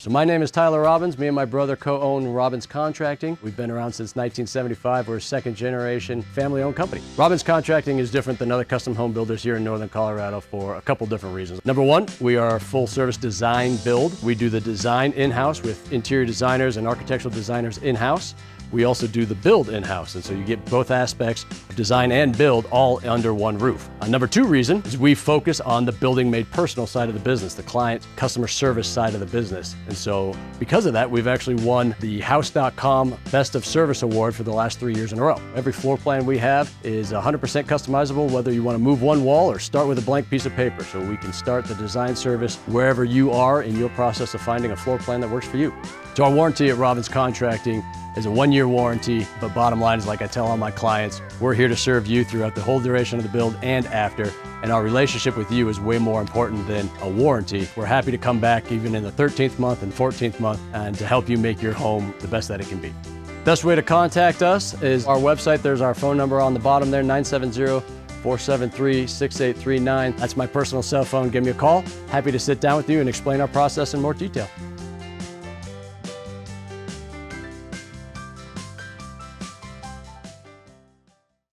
So my name is Tyler Robbins. Me and my brother co-own Robbins Contracting. We've been around since 1975. We're a second generation family-owned company. Robbins Contracting is different than other custom home builders here in Northern Colorado for a couple different reasons. Number one, we are a full service design build. We do the design in-house with interior designers and architectural designers in-house. We also do the build in-house, and so you get both aspects of design and build all under one roof. Number two reason is we focus on the building made personal side of the business, the client customer service side of the business. And so because of that, we've actually won the House.com Best of Service Award for the last 3 years in a row. Every floor plan we have is 100% customizable, whether you want to move one wall or start with a blank piece of paper. So we can start the design service wherever you are in your process of finding a floor plan that works for you. So our warranty at Robbins Contracting is a 1-year warranty, but bottom line is, like I tell all my clients, we're here to serve you throughout the whole duration of the build and after, and our relationship with you is way more important than a warranty. We're happy to come back even in the 13th month and 14th month and to help you make your home the best that it can be. Best way to contact us is our website. There's our phone number on the bottom there, 970-473-6839. That's my personal cell phone. Give me a call. Happy to sit down with you and explain our process in more detail.